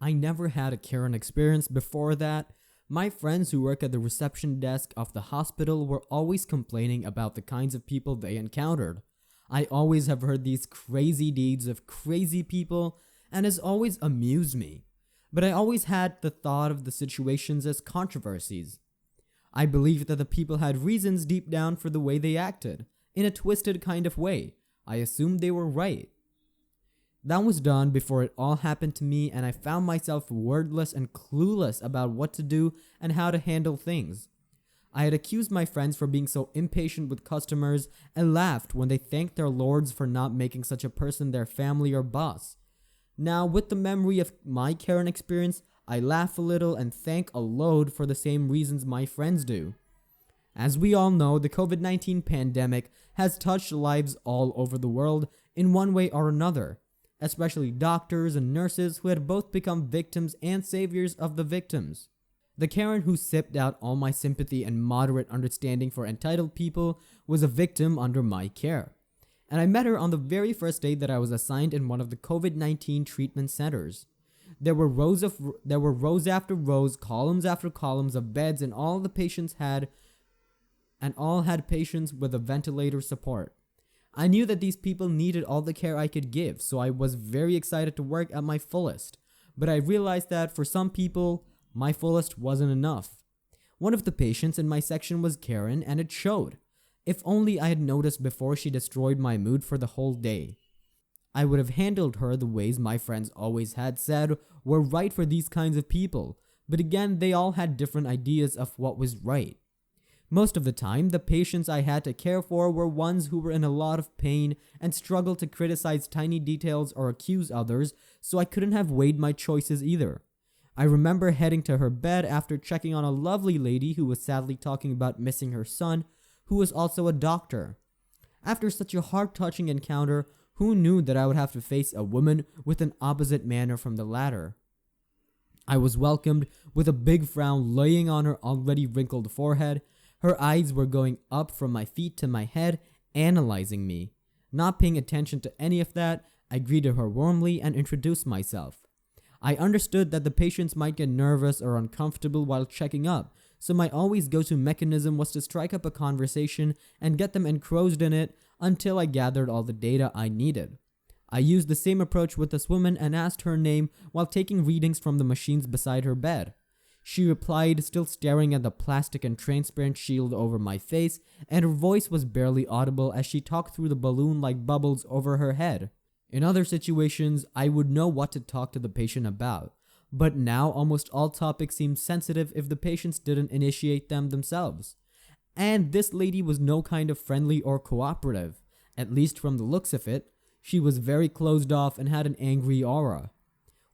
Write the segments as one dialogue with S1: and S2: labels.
S1: I never had a Karen experience before that. My friends who work at the reception desk of the hospital were always complaining about the kinds of people they encountered. I always have heard these crazy deeds of crazy people, and has always amused me. But I always had the thought of the situations as controversies. I believed that the people had reasons deep down for the way they acted, in a twisted kind of way. I assumed they were right. That was done before it all happened to me, and I found myself wordless and clueless about what to do and how to handle things. I had accused my friends for being so impatient with customers and laughed when they thanked their lords for not making such a person their family or boss. Now, with the memory of my Karen experience, I laugh a little and thank a load for the same reasons my friends do. As we all know, the COVID-19 pandemic has touched lives all over the world in one way or another, especially doctors and nurses who had both become victims and saviors of the victims. The Karen who sipped out all my sympathy and moderate understanding for entitled people was a victim under my care. And I met her on the very first day that I was assigned in one of the COVID-19 treatment centers. There were rows after rows, columns after columns of beds, and all had patients with a ventilator support. I knew that these people needed all the care I could give, so I was very excited to work at my fullest. But I realized that for some people, my fullest wasn't enough. One of the patients in my section was Karen, and it showed. If only I had noticed before she destroyed my mood for the whole day. I would have handled her the ways my friends always had said were right for these kinds of people, but again, they all had different ideas of what was right. Most of the time, the patients I had to care for were ones who were in a lot of pain and struggled to criticize tiny details or accuse others, so I couldn't have weighed my choices either. I remember heading to her bed after checking on a lovely lady who was sadly talking about missing her son, who was also a doctor. After such a heart-touching encounter, who knew that I would have to face a woman with an opposite manner from the latter? I was welcomed with a big frown laying on her already wrinkled forehead. Her eyes were going up from my feet to my head, analyzing me. Not paying attention to any of that, I greeted her warmly and introduced myself. I understood that the patients might get nervous or uncomfortable while checking up, so my always go-to mechanism was to strike up a conversation and get them engrossed in it until I gathered all the data I needed. I used the same approach with this woman and asked her name while taking readings from the machines beside her bed. She replied, still staring at the plastic and transparent shield over my face, and her voice was barely audible as she talked through the balloon-like bubbles over her head. In other situations, I would know what to talk to the patient about, but now almost all topics seemed sensitive if the patients didn't initiate them themselves. And this lady was no kind of friendly or cooperative, at least from the looks of it. She was very closed off and had an angry aura.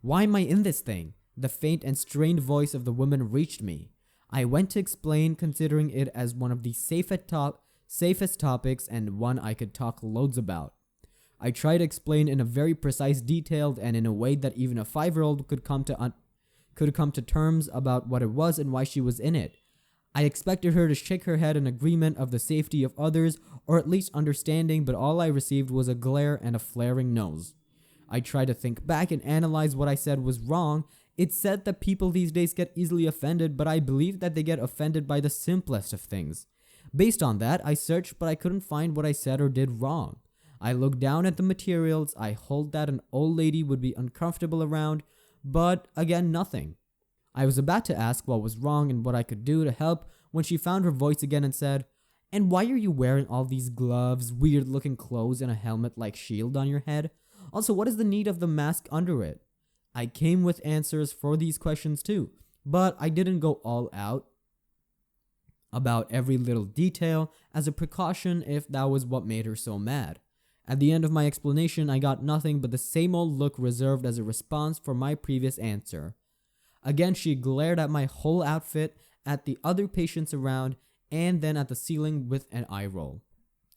S1: "Why am I in this thing?" The faint and strained voice of the woman reached me. I went to explain, considering it as one of the safest topics and one I could talk loads about. I tried to explain in a very precise detail and in a way that even a 5-year-old could come to terms about what it was and why she was in it. I expected her to shake her head in agreement of the safety of others, or at least understanding, but all I received was a glare and a flaring nose. I tried to think back and analyze what I said was wrong. It said that people these days get easily offended, but I believe that they get offended by the simplest of things. Based on that, I searched, but I couldn't find what I said or did wrong. I looked down at the materials. I hoped that an old lady would be uncomfortable around, but again, nothing. I was about to ask what was wrong and what I could do to help when she found her voice again and said, "And why are you wearing all these gloves, weird-looking clothes, and a helmet-like shield on your head? Also, what is the need of the mask under it?" I came with answers for these questions too, but I didn't go all out about every little detail as a precaution if that was what made her so mad. At the end of my explanation, I got nothing but the same old look reserved as a response for my previous answer. Again, she glared at my whole outfit, at the other patients around, and then at the ceiling with an eye roll.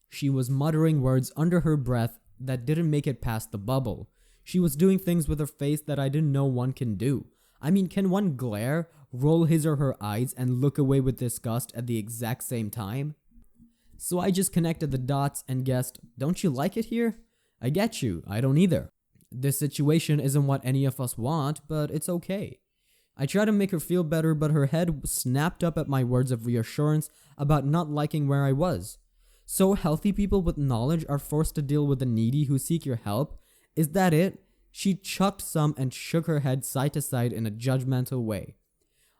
S1: She was muttering words under her breath that didn't make it past the bubble. She was doing things with her face that I didn't know one can do. I mean, can one glare, roll his or her eyes, and look away with disgust at the exact same time? So I just connected the dots and guessed, "Don't you like it here?" "I get you, I don't either." This situation isn't what any of us want, but it's okay. I tried to make her feel better, but her head snapped up at my words of reassurance about not liking where I was. So healthy people with knowledge are forced to deal with the needy who seek your help? Is that it? She chucked some and shook her head side to side in a judgmental way.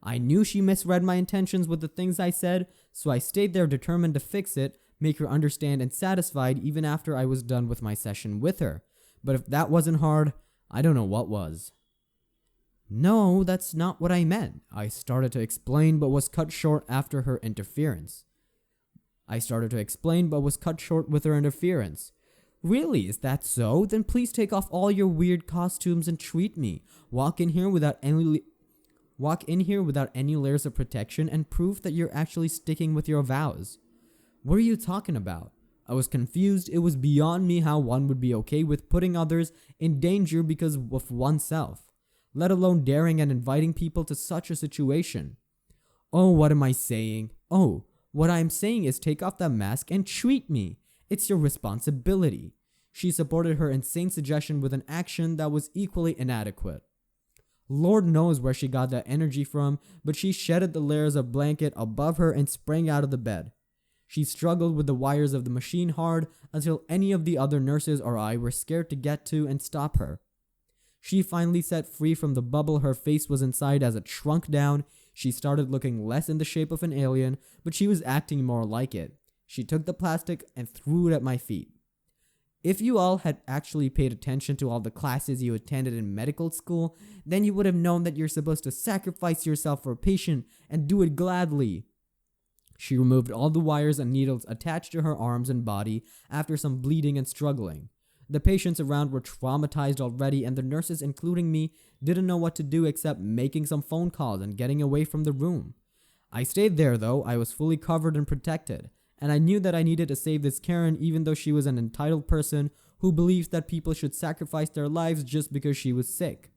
S1: I knew she misread my intentions with the things I said, so I stayed there determined to fix it, make her understand and satisfied even after I was done with my session with her. But if that wasn't hard, I don't know what was. No, that's not what I meant. I started to explain but was cut short after her interference. With her interference. Really, is that so? Then please take off all your weird costumes and treat me. Walk in here without any layers of protection and proof that you're actually sticking with your vows. What are you talking about? I was confused. It was beyond me how one would be okay with putting others in danger because of oneself, let alone daring and inviting people to such a situation. Oh, what am I saying? Oh, what I'm saying is take off that mask and treat me. It's your responsibility. She supported her insane suggestion with an action that was equally inadequate. Lord knows where she got that energy from, but she shedded the layers of blanket above her and sprang out of the bed. She struggled with the wires of the machine hard until any of the other nurses or I were scared to get to and stop her. She finally set free from the bubble her face was inside as it shrunk down. She started looking less in the shape of an alien, but she was acting more like it. She took the plastic and threw it at my feet. If you all had actually paid attention to all the classes you attended in medical school, then you would have known that you're supposed to sacrifice yourself for a patient and do it gladly. She removed all the wires and needles attached to her arms and body after some bleeding and struggling. The patients around were traumatized already, and the nurses, including me, didn't know what to do except making some phone calls and getting away from the room. I stayed there though. I was fully covered and protected, and I knew that I needed to save this Karen even though she was an entitled person who believes that people should sacrifice their lives just because she was sick.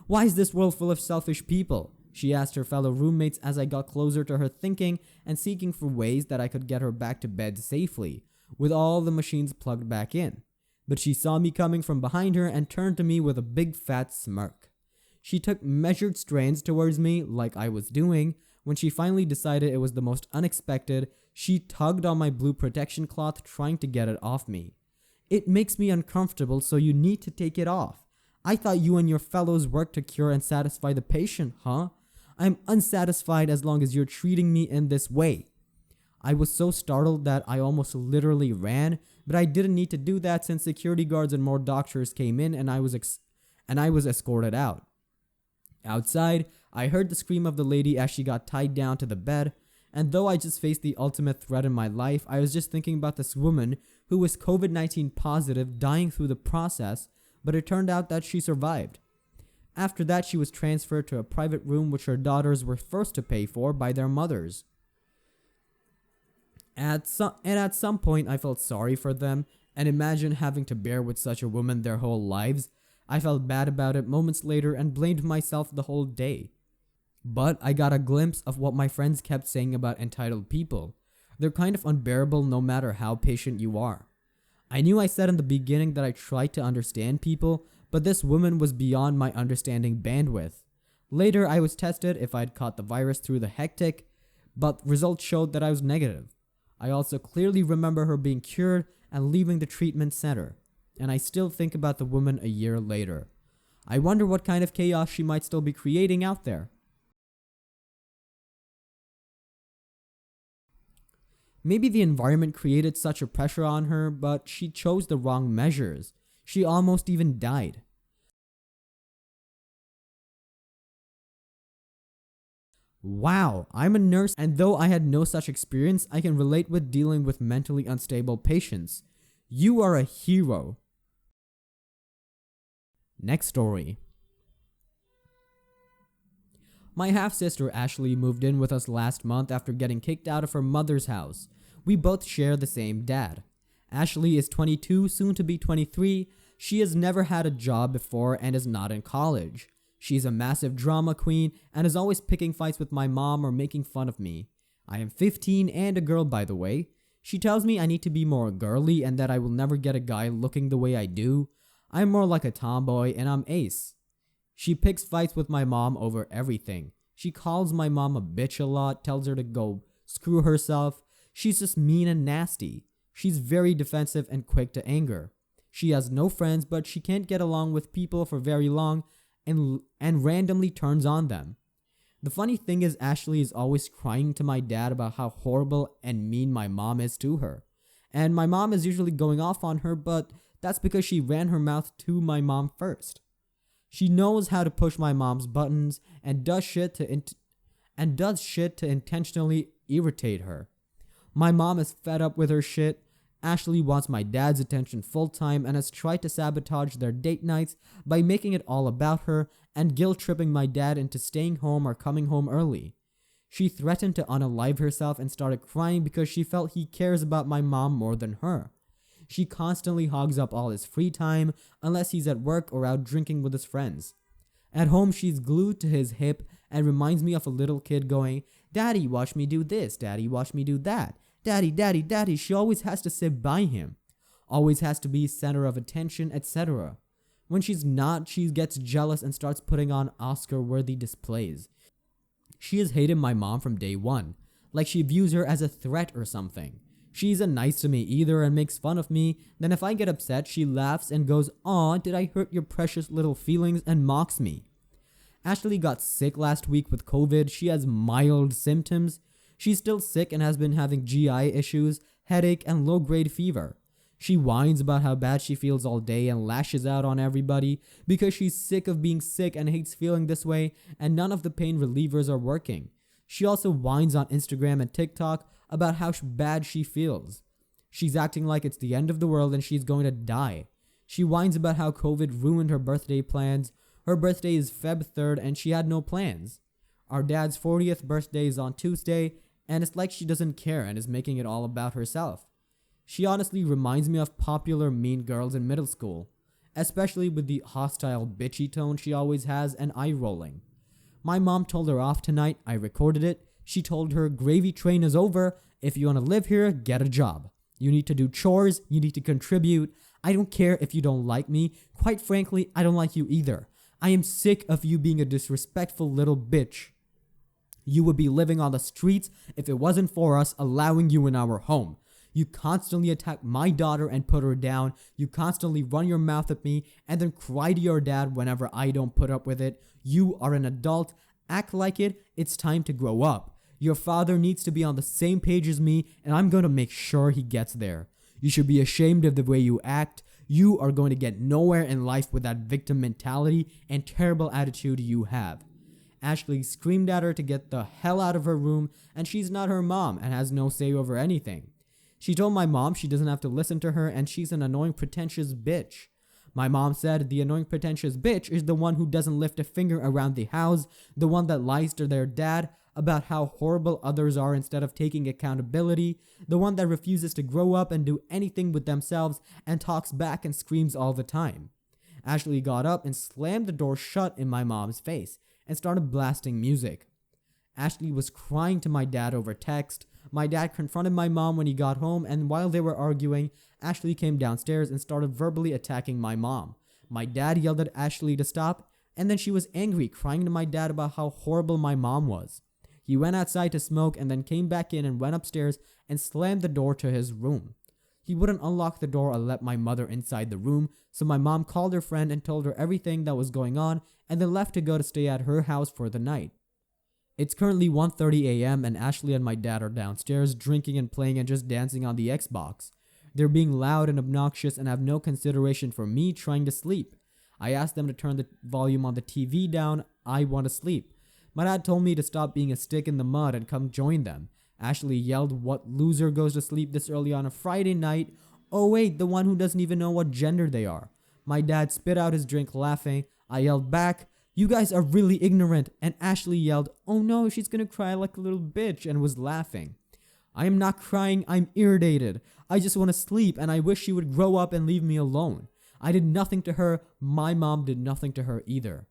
S1: Why is this world full of selfish people? She asked her fellow roommates as I got closer to her, thinking and seeking for ways that I could get her back to bed safely, with all the machines plugged back in. But she saw me coming from behind her and turned to me with a big fat smirk. She took measured strides towards me like I was doing. When she finally decided it was the most unexpected, she tugged on my blue protection cloth, trying to get it off me. It makes me uncomfortable, so you need to take it off. I thought you and your fellows worked to cure and satisfy the patient, huh? I'm unsatisfied as long as you're treating me in this way. I was so startled that I almost literally ran, but I didn't need to do that since security guards and more doctors came in and I was escorted out. Outside, I heard the scream of the lady as she got tied down to the bed, and though I just faced the ultimate threat in my life, I was just thinking about this woman who was COVID-19 positive dying through the process, but it turned out that she survived. After that, she was transferred to a private room which her daughters were first to pay for by their mothers. At some point, I felt sorry for them, and imagined having to bear with such a woman their whole lives. I felt bad about it moments later and blamed myself the whole day. But I got a glimpse of what my friends kept saying about entitled people. They're kind of unbearable no matter how patient you are. I knew I said in the beginning that I tried to understand people, but this woman was beyond my understanding bandwidth. Later, I was tested if I'd caught the virus through the hectic, but results showed that I was negative. I also clearly remember her being cured and leaving the treatment center, and I still think about the woman a year later. I wonder what kind of chaos she might still be creating out there. Maybe the environment created such a pressure on her, but she chose the wrong measures. She almost even died. Wow, I'm a nurse, and though I had no such experience, I can relate with dealing with mentally unstable patients. You are a hero. Next story. My half-sister Ashley moved in with us last month after getting kicked out of her mother's house. We both share the same dad. Ashley is 22, soon to be 23. She has never had a job before and is not in college. She's a massive drama queen and is always picking fights with my mom or making fun of me. I am 15 and a girl, by the way. She tells me I need to be more girly and that I will never get a guy looking the way I do. I'm more like a tomboy and I'm ace. She picks fights with my mom over everything. She calls my mom a bitch a lot, tells her to go screw herself. She's just mean and nasty. She's very defensive and quick to anger. She has no friends, but she can't get along with people for very long and randomly turns on them. The funny thing is Ashley is always crying to my dad about how horrible and mean my mom is to her. And my mom is usually going off on her, but that's because she ran her mouth to my mom first. She knows how to push my mom's buttons and does shit to intentionally irritate her. My mom is fed up with her shit. Ashley wants my dad's attention full time and has tried to sabotage their date nights by making it all about her and guilt tripping my dad into staying home or coming home early. She threatened to unalive herself and started crying because she felt he cares about my mom more than her. She constantly hogs up all his free time unless he's at work or out drinking with his friends. At home, she's glued to his hip and reminds me of a little kid going, "Daddy, watch me do this. Daddy, watch me do that. Daddy, daddy, daddy." She always has to sit by him. Always has to be center of attention, etc. When she's not, she gets jealous and starts putting on Oscar-worthy displays. She has hated my mom from day one, like she views her as a threat or something. She isn't nice to me either and makes fun of me. Then if I get upset, she laughs and goes, "Aw, did I hurt your precious little feelings?" and mocks me. Ashley got sick last week with COVID. She has mild symptoms. She's still sick and has been having GI issues, headache, and low-grade fever. She whines about how bad she feels all day and lashes out on everybody because she's sick of being sick and hates feeling this way, and none of the pain relievers are working. She also whines on Instagram and TikTok about how bad she feels. She's acting like it's the end of the world and she's going to die. She whines about how COVID ruined her birthday plans. Her birthday is Feb 3rd and she had no plans. Our dad's 40th birthday is on Tuesday, and it's like she doesn't care and is making it all about herself. She honestly reminds me of popular mean girls in middle school, especially with the hostile bitchy tone she always has and eye rolling. My mom told her off tonight. I recorded it. She told her, "Gravy train is over. If you want to live here, get a job. You need to do chores. You need to contribute. I don't care if you don't like me. Quite frankly, I don't like you either. I am sick of you being a disrespectful little bitch. You would be living on the streets if it wasn't for us allowing you in our home. You constantly attack my daughter and put her down. You constantly run your mouth at me and then cry to your dad whenever I don't put up with it. You are an adult. Act like it. It's time to grow up. Your father needs to be on the same page as me, and I'm going to make sure he gets there. You should be ashamed of the way you act. You are going to get nowhere in life with that victim mentality and terrible attitude you have." Ashley screamed at her to get the hell out of her room, and she's not her mom and has no say over anything. She told my mom she doesn't have to listen to her and she's an annoying pretentious bitch. My mom said the annoying pretentious bitch is the one who doesn't lift a finger around the house, the one that lies to their dad about how horrible others are instead of taking accountability, the one that refuses to grow up and do anything with themselves and talks back and screams all the time. Ashley got up and slammed the door shut in my mom's face and started blasting music. Ashley was crying to my dad over text. My dad confronted my mom when he got home, and while they were arguing, Ashley came downstairs and started verbally attacking my mom. My dad yelled at Ashley to stop, and then she was angry, crying to my dad about how horrible my mom was. He went outside to smoke and then came back in and went upstairs and slammed the door to his room. He wouldn't unlock the door or let my mother inside the room, so my mom called her friend and told her everything that was going on and then left to go to stay at her house for the night. It's currently 1:30 a.m. and Ashley and my dad are downstairs drinking and playing and just dancing on the Xbox. They're being loud and obnoxious and have no consideration for me trying to sleep. I asked them to turn the volume on the TV down. I want to sleep. My dad told me to stop being a stick in the mud and come join them. Ashley yelled, "What loser goes to sleep this early on a Friday night? Oh wait, the one who doesn't even know what gender they are." My dad spit out his drink laughing. I yelled back, "You guys are really ignorant." And Ashley yelled, "Oh no, she's gonna cry like a little bitch," and was laughing. I am not crying, I'm irritated. I just want to sleep and I wish she would grow up and leave me alone. I did nothing to her. My mom did nothing to her either.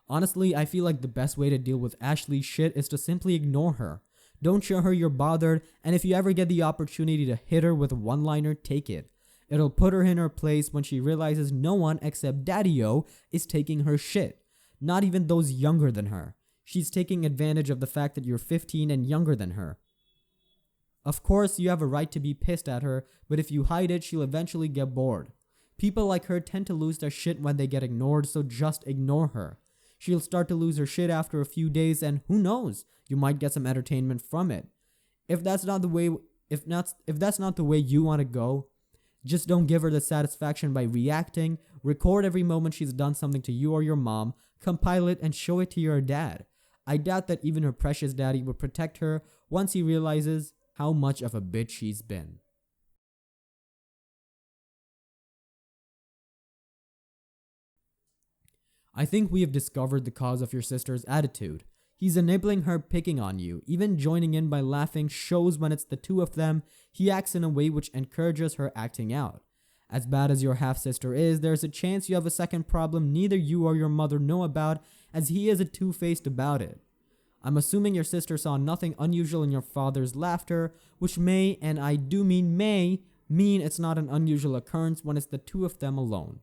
S1: Honestly, I feel like the best way to deal with Ashley's shit is to simply ignore her. Don't show her you're bothered, and if you ever get the opportunity to hit her with a one-liner, take it. It'll put her in her place when she realizes no one except Daddy-O is taking her shit. Not even those younger than her. She's taking advantage of the fact that you're 15 and younger than her. Of course, you have a right to be pissed at her, but if you hide it, she'll eventually get bored. People like her tend to lose their shit when they get ignored, so just ignore her. She'll start to lose her shit after a few days, and who knows, you might get some entertainment from it. If that's not the way you want to go, just don't give her the satisfaction by reacting. Record every moment she's done something to you or your mom, compile it, and show it to your dad. I doubt that even her precious daddy would protect her once he realizes how much of a bitch she's been. I think we have discovered the cause of your sister's attitude. He's enabling her picking on you. Even joining in by laughing shows when it's the two of them, he acts in a way which encourages her acting out. As bad as your half-sister is, there's a chance you have a second problem neither you or your mother know about, as he is a two-faced about it. I'm assuming your sister saw nothing unusual in your father's laughter, which may, and I do mean may, mean it's not an unusual occurrence when it's the two of them alone.